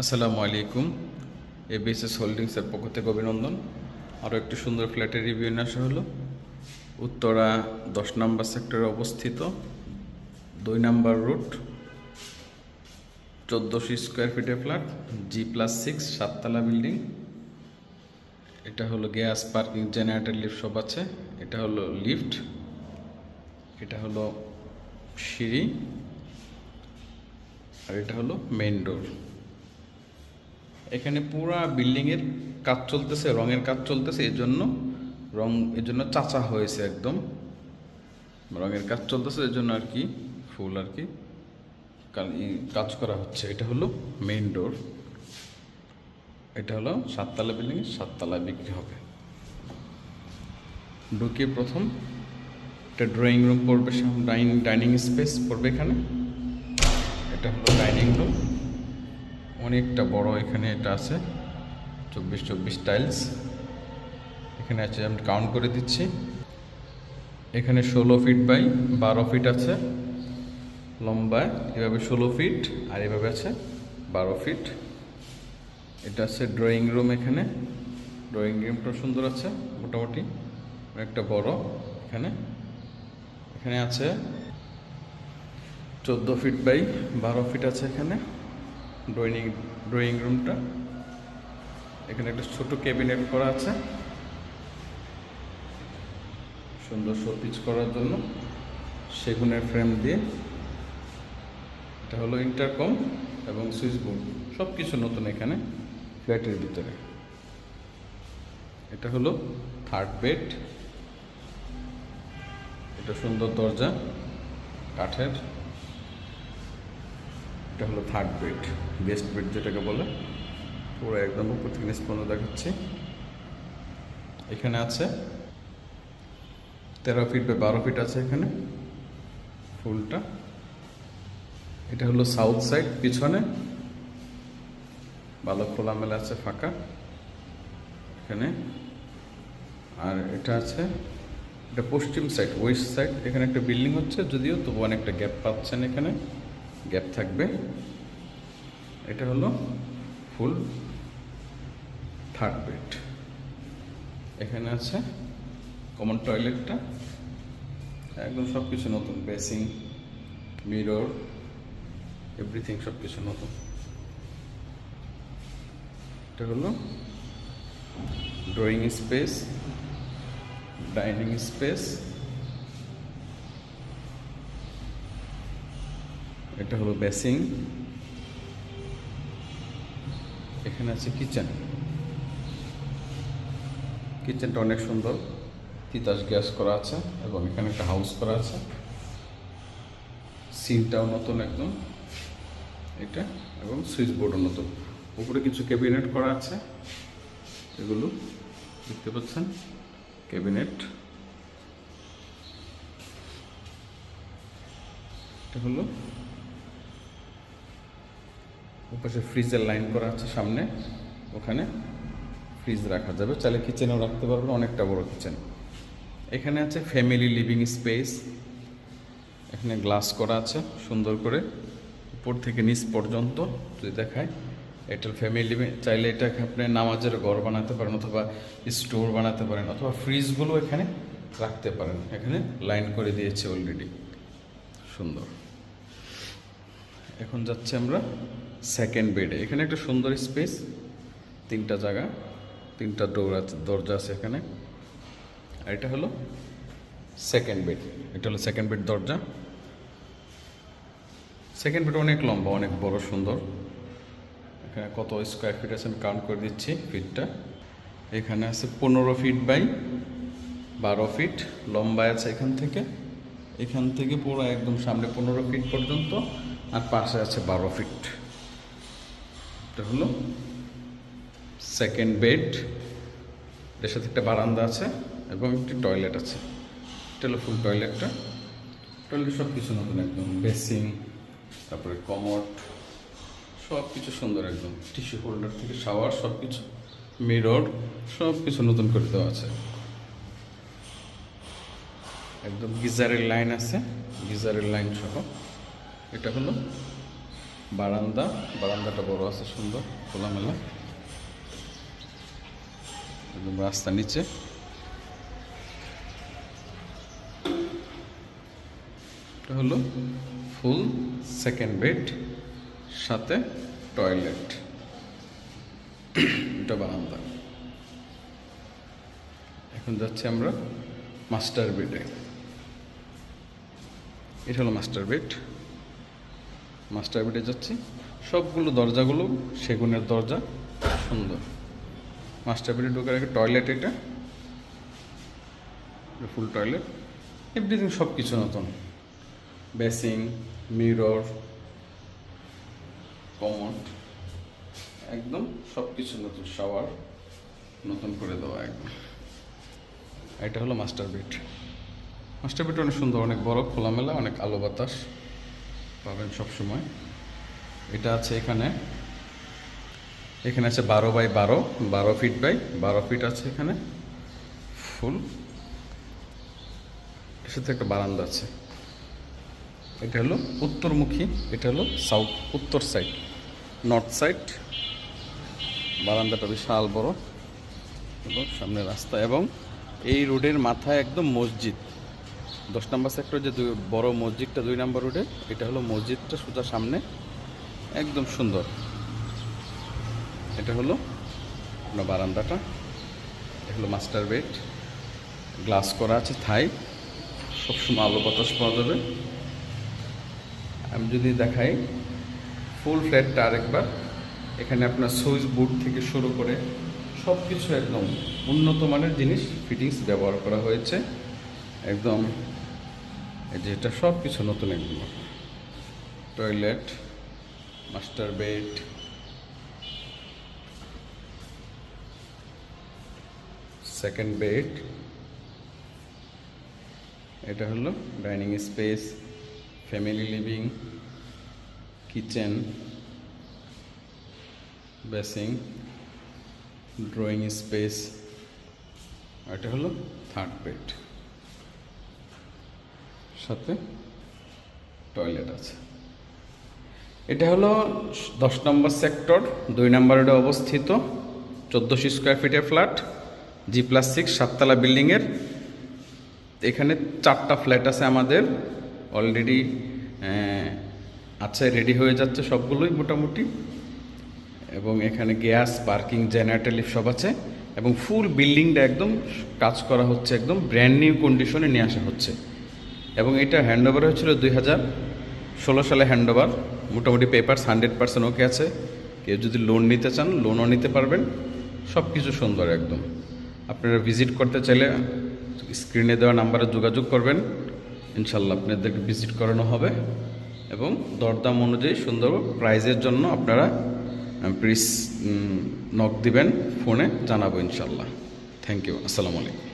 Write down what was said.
আসসালামু আলাইকুম। এবিএসএস হোল্ডিংসের পক্ষ থেকে অভিনন্দন। আরও একটি সুন্দর ফ্ল্যাটের রিভিউ নিয়ে আসা হলো। উত্তরা 10 নম্বর সেক্টরে অবস্থিত 2 নম্বর রুট, 1400 স্কোয়ার ফিটের ফ্ল্যাট, G+6, 7তলা বিল্ডিং। এটা হলো গ্যাস, পার্কিং, জেনারেটর, লিফট সব আছে। এটা হলো লিফট, এটা হলো সিঁড়ি, আর এটা হলো মেইন ডোর। এখানে পুরা বিল্ডিংয়ের কাজ চলতেছে, রঙের কাজ চলতেছে, এর জন্য চাচা হয়েছে, একদম রঙের কাজ চলতেছে, এর জন্য আর কি ফুল আর কি কাজ করা হচ্ছে। এটা হলো মেইন ডোর, এটা হলো 7তলা বিল্ডিং, 7তলায় বিক্রি হবে। ঢুকে প্রথম একটা ড্রয়িং রুম পড়বে, ডাইনিং স্পেস পড়বে এখানে। এটা হলো ডাইনিং রুম, অনেকটা বড়। এখানে এটা আছে 24x24 টাইলস। এখানে আছে, আমি কাউন্ট করে দিচ্ছি, এখানে 16 ফিট বাই 12 ফিট আছে লম্বায়, এভাবে 16 ফিট, আর এভাবে আছে 12 ফিট। এটা আছে ড্রয়িং রুম। এখানে ড্রয়িং রুমটা সুন্দর আছে, মোটামুটি অনেকটা বড়। এখানে আছে 14 ফিট বাই 12 ফিট আছে এখানে ড্রয়িং রুমটা। এখানে একটা ছোট ক্যাবিনেট করা আছে, সুন্দর শোপিস করার জন্য, সেগুনের ফ্রেম দিয়ে। এটা হলো ইন্টারকম এবং সুইচ বোর্ড, সব কিছু নতুন এখানে ফ্ল্যাটের ভিতরে। এটা হলো থার্ড বেড, এটা সুন্দর দরজা কাঠের। এটা হলো থার্ড বেড, গেস্ট বেড যেটাকে বলে, পুরো একদম উপর থেকে নিচ পর্যন্ত দেখাচ্ছি। এখানে আছে 13 ফিট বাই 12 ফিট আছে এখানে ফুলটা। এটা হলো সাউথ সাইড, পিছনে ভালো খোলামেলা আছে, ফাঁকা এখানে। আর এটা আছে, এটা পশ্চিম সাইড, ওয়েস্ট সাইড। এখানে একটা বিল্ডিং হচ্ছে, যদিও তবু অনেকটা গ্যাপ পাচ্ছেন, এখানে গ্যাপ থাকবে। এটা হলো ফুল থার্ড বেড। এখানে আছে কমন টয়লেটটা, একদম সব কিছু নতুন, বেসিং, মিরর, এভরিথিং সব কিছু নতুন। এটা হলো ড্রয়িং স্পেস, ডাইনিং স্পেস। এটা হলো বেসিং। এখানে আছে কিচেনটা অনেক সুন্দর, তিতাস গ্যাস করা আছে, এবং এখানে একটা হাউস করা আছে। সিনটাও নতুন একদম এটা, এবং সুইচ বোর্ডও নতুন। উপরে কিছু ক্যাবিনেট করা আছে, এগুলো দেখতে পাচ্ছেন, ক্যাবিনেট। এটা হলো ওপাশে ফ্রিজের লাইন করা আছে সামনে, ওখানে ফ্রিজ রাখা যাবে, চাইলে কিচেনেও রাখতে পারবেন, অনেকটা বড় কিচেন। এখানে আছে ফ্যামিলি লিভিং স্পেস, এখানে গ্লাস করা আছে সুন্দর করে, উপর থেকে নিচ পর্যন্ত যদি দেখায়। এটা ফ্যামিলি লিভিং, চাইলে এটাকে আপনি নামাজের ঘর বানাতে পারেন, অথবা স্টোর বানাতে পারেন, অথবা ফ্রিজগুলো এখানে রাখতে পারেন। এখানে লাইন করে দিয়েছে অলরেডি, সুন্দর। এখন যাচ্ছে আমরা সেকেন্ড বেডে। এখানে একটা সুন্দর স্পেস, 3টা জায়গা, 3টা দরজা আছে এখানে। আর এটা হলো সেকেন্ড বেড, এটা হলো সেকেন্ড বেড দরজা। সেকেন্ড বেড অনেক লম্বা, অনেক বড়, সুন্দর। এখানে কত স্কোয়ার ফিট আছে আমি কাউন্ট করে দিচ্ছি ফিটটা। এখানে আছে 15 ফিট বাই 12 ফিট লম্বায় আছে, এখান থেকে পুরো একদম সামনে 15 ফিট পর্যন্ত, আর পাশে আছে 12 ফিট। এটা হলো সেকেন্ড বেড, এর সাথে একটা বারান্দা আছে এবং একটি টয়লেট আছে। এটা হলো ফুল টয়লেটটা। টয়লেট সব কিছু নতুন একদম, বেসিং, তারপরে কমোড, সব কিছু সুন্দর একদম, টিস্যু হোল্ডার থেকে শাওয়ার, সব কিছু, মিরর, সব কিছু নতুন করে দেওয়া আছে। একদম গিজারের লাইন আছে, গিজারের লাইন সহ। এটা হলো বারান্দাটা বড় আছে, সুন্দর খোলামেলা। একদম রাস্তা নিচে। এটা হলো ফুল সেকেন্ড বেড, সাথে টয়লেট। এটা বারান্দা। এখন যাচ্ছি আমরা মাস্টার বেডে। এটা হলো মাস্টার বেডে যাচ্ছি। সবগুলো দরজাগুলো সেগুনের দরজা, সুন্দর। মাস্টার বেডে ঢোকার আগে টয়লেট, এটা ফুল টয়লেট, এভরিথিং সব কিছু নতুন। বেসিং, মিরর, কমোড, একদম সব কিছু নতুন। শাওয়ার নতুন করে দেওয়া একদম। এটা হলো মাস্টার বেড অনেক সুন্দর, অনেক বড়, খোলামেলা, অনেক আলো বাতাস পাবেন সবসময়। এটা আছে এখানে আছে 12 ফিট বাই 12 ফিট আছে এখানে ফুল। এর সাথে একটা বারান্দা আছে। এটা হলো উত্তরমুখী, এটা হলো উত্তর সাইড, নর্থ সাইড। বারান্দাটা বিশাল বড় এবং সামনে রাস্তা, এবং এই রোডের মাথায় একদম মসজিদ। 10 নম্বর সেক্টর যে বড় মসজিদটা 2 নম্বর রোডে, এটা হলো মসজিদটা সোজা সামনে, একদম সুন্দর। এটা হলো আপনার বারান্দাটা। এটা হলো মাস্টার বেড, গ্লাস করা আছে, থাই, সবসময় আলো বাতাস পাওয়া যাবে। আমি যদি দেখাই ফুল ফ্ল্যাটটা আরেকবার, এখানে আপনার সুইচ বোর্ড থেকে শুরু করে সব কিছু একদম উন্নত মানের জিনিস ফিটিংস ব্যবহার করা হয়েছে একদম। যেটা সব কিছু নতুন একদম। Toilet, master bed, second bed. এটা হলো dining space, family living, kitchen, basin, drawing space. এটা হলো থার্ড বেড, সাথে টয়লেট আছে। এটা হলো 10 নম্বর সেক্টর 2 নম্বর রোডে অবস্থিত 1400 স্কোয়ার ফিটের ফ্ল্যাট, G+6 7তলা বিল্ডিংয়ের। এখানে 4টা ফ্ল্যাট আছে আমাদের অলরেডি আছে, রেডি হয়ে যাচ্ছে সবগুলোই মোটামুটি। এবং এখানে গ্যাস, পার্কিং, জেনারেটর, লিফট সব আছে। এবং ফুল বিল্ডিংটা একদম কাজ করা হচ্ছে, একদম ব্র্যান্ড নিউ কন্ডিশনে নিয়ে আসা হচ্ছে। এবং এটা হ্যান্ডওভার হয়েছিল 2016 সালে হ্যান্ডওভার। মোটামুটি পেপারস 100% ওকে আছে। কেউ যদি লোন নিতে চান লোনও নিতে পারবেন। সব কিছু সুন্দর একদম। আপনারা ভিজিট করতে চাইলে স্ক্রিনে দেওয়া নাম্বারে যোগাযোগ করবেন, ইনশাল্লাহ আপনাদেরকে ভিজিট করানো হবে। এবং দরদাম অনুযায়ী সুন্দর প্রাইজের জন্য আপনারা প্লিজ নক দিবেন, ফোনে জানাবো ইনশাল্লাহ। থ্যাংক ইউ, আসসালামু আলাইকুম।